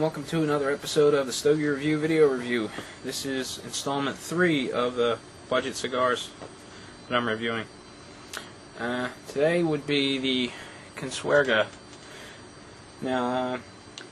welcome to another episode of the Stogie Review video review. This is installment 3 of the budget cigars that I'm reviewing. Today would be the Consuerga. Now,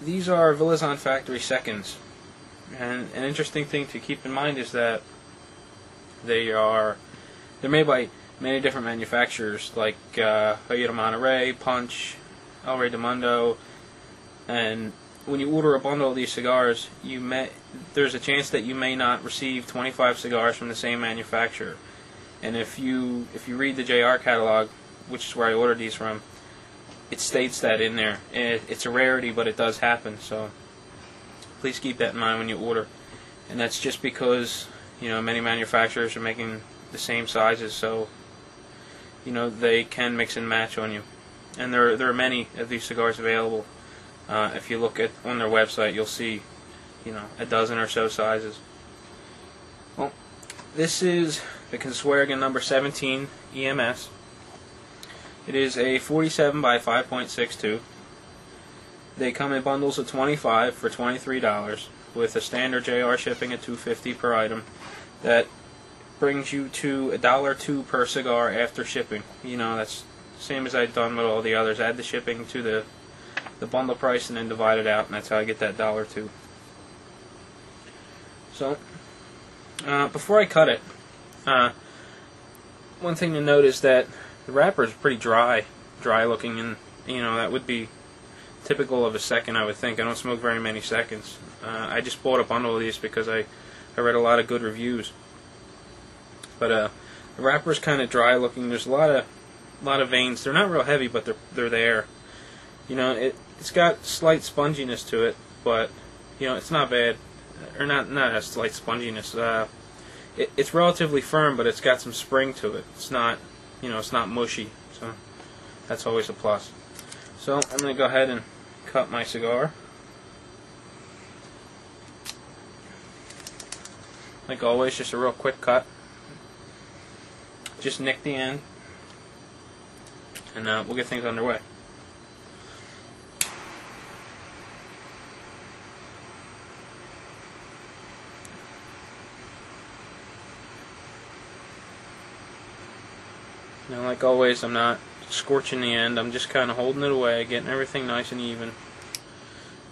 these are Villazon Factory Seconds, and an interesting thing to keep in mind is that they're made by many different manufacturers like Joyita Monterey, Punch, El Rey del Mundo, and when you order a bundle of these cigars, there's a chance that you may not receive 25 cigars from the same manufacturer. And if you read the JR catalog, which is where I ordered these from, it states that in there. It's a rarity, but it does happen. So please keep that in mind when you order. And that's just because many manufacturers are making the same sizes, so they can mix and match on you. And there are many of these cigars available. If you look on their website, you'll see, a dozen or so sizes. Well, this is the Consuerga number 17 EMS. It is a 47 by 5.62. They come in bundles of 25 for $23, with a standard JR shipping at $2.50 per item. That brings you to $1.02 per cigar after shipping. That's the same as I've done with all the others. Add the shipping to the bundle price and then divide it out, and that's how I get that $1.02. So, before I cut it, one thing to note is that the wrapper is pretty dry looking, and that would be typical of a second, I would think. I don't smoke very many seconds. I just bought a bundle of these because I read a lot of good reviews. But the wrapper is kind of dry looking. There's a lot of veins. They're not real heavy, but they're there. It's got slight sponginess to it, but it's not bad, or not a slight sponginess. It's relatively firm, but it's got some spring to it. It's not, it's not mushy, so that's always a plus. So I'm going to go ahead and cut my cigar. Like always, just a real quick cut. Just nick the end, and we'll get things underway. Now, like always, I'm not scorching the end. I'm just kind of holding it away, getting everything nice and even.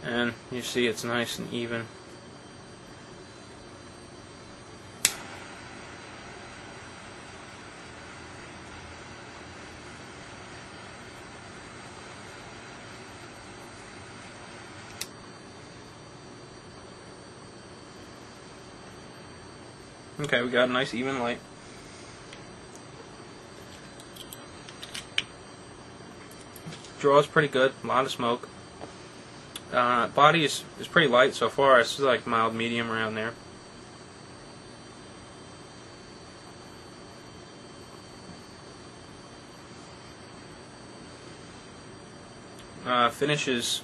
And you see it's nice and even. Okay, we got a nice even light. Draws pretty good, a lot of smoke. Body is pretty light so far. It's like mild medium around there. Finish is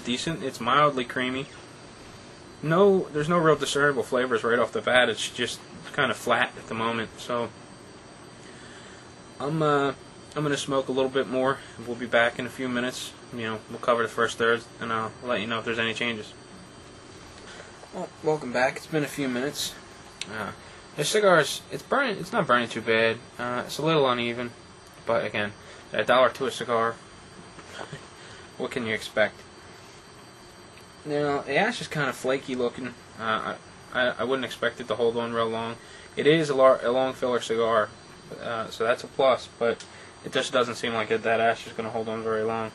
decent. It's mildly creamy. There's no real discernible flavors right off the bat. It's just kind of flat at the moment. So I'm going to smoke a little bit more. We'll be back in a few minutes. We'll cover the first third, and I'll let you know if there's any changes. Well, welcome back. It's been a few minutes. This cigar it's burning. It's not burning too bad. It's a little uneven, but again, $1.02 a cigar. What can you expect? Now, the ash is kind of flaky looking. I wouldn't expect it to hold on real long. It is a long filler cigar, so that's a plus, but it just doesn't seem like that ash is going to hold on very long.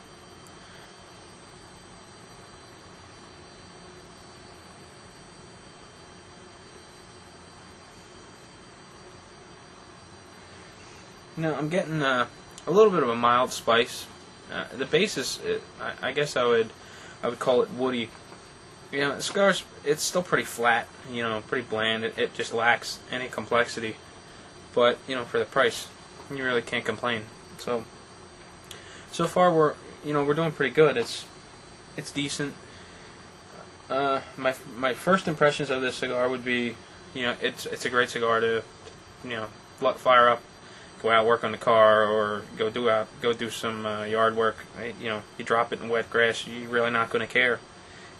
Now, I'm getting a little bit of a mild spice. The base is, I guess I would call it woody. The cigar's, it's still pretty flat, pretty bland. It just lacks any complexity. But, for the price, you really can't complain. So far we're doing pretty good. It's decent. My first impressions of this cigar would be, it's a great cigar to, fire up, go out, work on the car, or go do some yard work. You drop it in wet grass, you're really not going to care.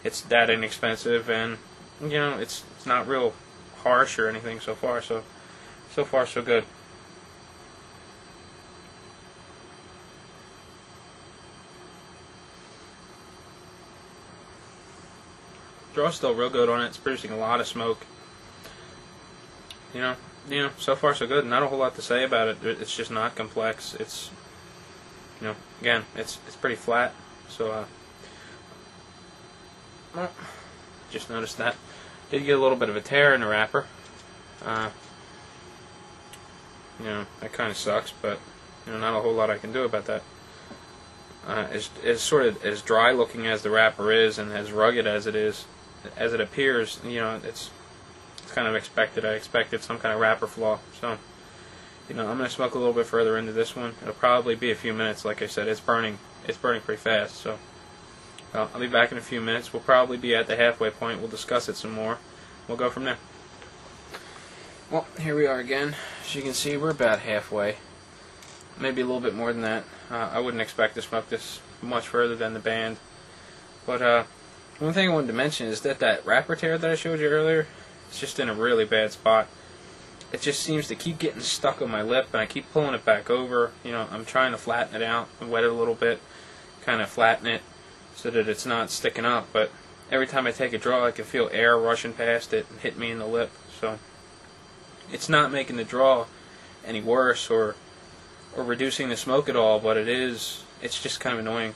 it's that inexpensive, and it's not real harsh or anything so far. So far so good. Draw's still real good on it. It's producing a lot of smoke. So far so good. Not a whole lot to say about it. It's just not complex. It's, again, it's pretty flat. So, just noticed that. Did get a little bit of a tear in the wrapper. That kind of sucks, but not a whole lot I can do about that. As sort of as dry looking as the wrapper is, and as rugged as it appears, it's kind of expected. I expected some kind of wrapper flaw. So, I'm going to smoke a little bit further into this one. It'll probably be a few minutes. Like I said, it's burning pretty fast. So, I'll be back in a few minutes. We'll probably be at the halfway point. We'll discuss it some more. We'll go from there. Well, here we are again. As you can see, we're about halfway. Maybe a little bit more than that. I wouldn't expect to smoke this much further than the band. But one thing I wanted to mention is that wrapper tear that I showed you earlier, it's just in a really bad spot. It just seems to keep getting stuck on my lip, and I keep pulling it back over. I'm trying to flatten it out and wet it a little bit, kind of flatten it so that it's not sticking up. But every time I take a draw, I can feel air rushing past it and hit me in the lip. So it's not making the draw any worse or reducing the smoke at all, but it's just kind of annoying.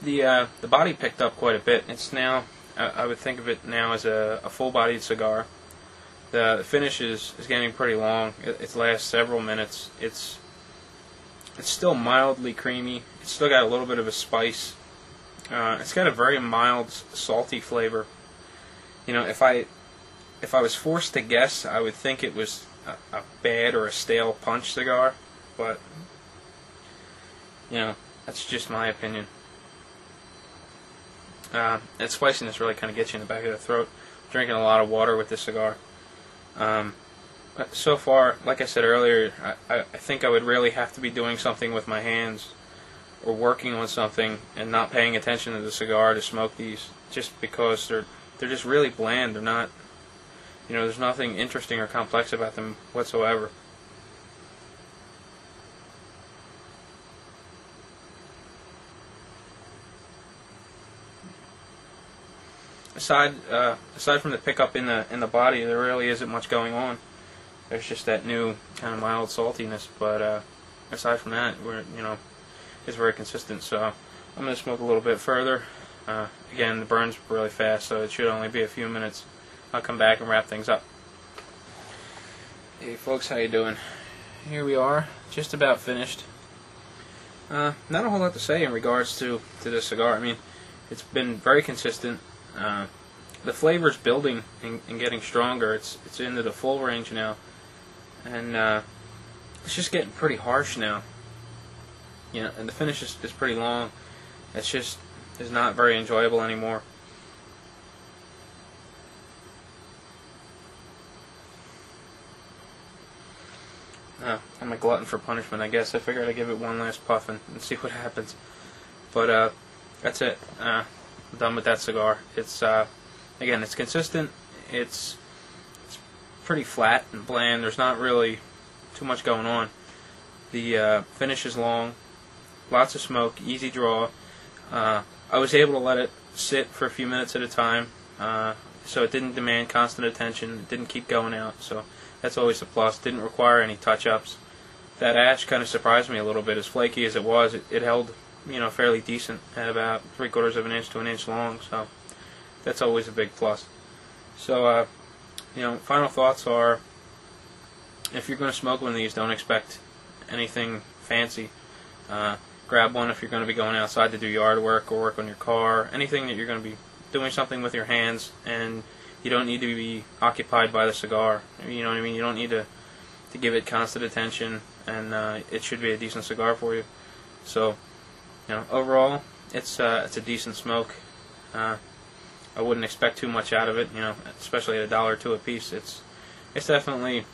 The body picked up quite a bit. It's now, I would think of it now as a full-bodied cigar. The finish is getting pretty long. It lasts several minutes. It's still mildly creamy. It's still got a little bit of a spice. It's got a very mild, salty flavor. If I was forced to guess, I would think it was a bad or a stale punch cigar, but that's just my opinion. And spiciness really kind of gets you in the back of the throat. Drinking a lot of water with this cigar. So far, like I said earlier, I think I would really have to be doing something with my hands or working on something and not paying attention to the cigar to smoke these, just because they're just really bland. They're not, there's nothing interesting or complex about them whatsoever. Aside from the pickup in the body, there really isn't much going on. There's just that new kind of mild saltiness, but aside from that, it's very consistent. So I'm going to smoke a little bit further. Again, the burn's really fast, so it should only be a few minutes. I'll come back and wrap things up. Hey folks, how you doing? Here we are, just about finished. Not a whole lot to say in regards to this cigar. I mean, it's been very consistent. The flavor's building and getting stronger. It's into the full range now, and it's just getting pretty harsh now. And the finish is pretty long. It's just is not very enjoyable anymore. I'm a glutton for punishment, I guess. I figured I'd give it one last puff and see what happens. But that's it. I'm done with that cigar. It's again, it's consistent. It's pretty flat and bland. There's not really too much going on. The finish is long, lots of smoke, easy draw. I was able to let it sit for a few minutes at a time, so it didn't demand constant attention. It didn't keep going out, so that's always a plus. Didn't require any touch-ups. That ash kind of surprised me a little bit. As flaky as it was, it held, fairly decent at about 3/4 of an inch to an inch long. So that's always a big plus. So, final thoughts are: if you're going to smoke one of these, don't expect anything fancy. Grab one if you're going to be going outside to do yard work or work on your car. Anything that you're going to be doing something with your hands, and you don't need to be occupied by the cigar. You know what I mean? You don't need to give it constant attention, and it should be a decent cigar for you. So, overall, it's a decent smoke. I wouldn't expect too much out of it, especially at $1 or $2 a piece. It's it's definitely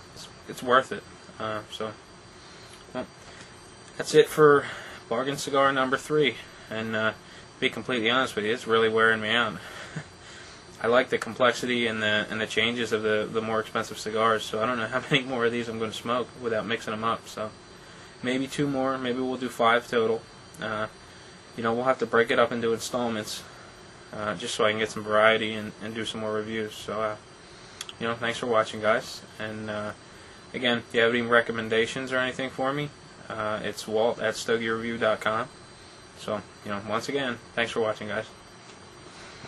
it's worth it. So, well, that's it for bargain cigar number 3. And to be completely honest with you, it's really wearing me out. I like the complexity and the changes of the more expensive cigars. So I don't know how many more of these I'm going to smoke without mixing them up. So maybe 2 more. Maybe we'll do 5 total. We'll have to break it up into installments, just so I can get some variety and do some more reviews. So, thanks for watching, guys. And again, if you have any recommendations or anything for me, it's Walt at StogieReview.com. So, once again, thanks for watching, guys.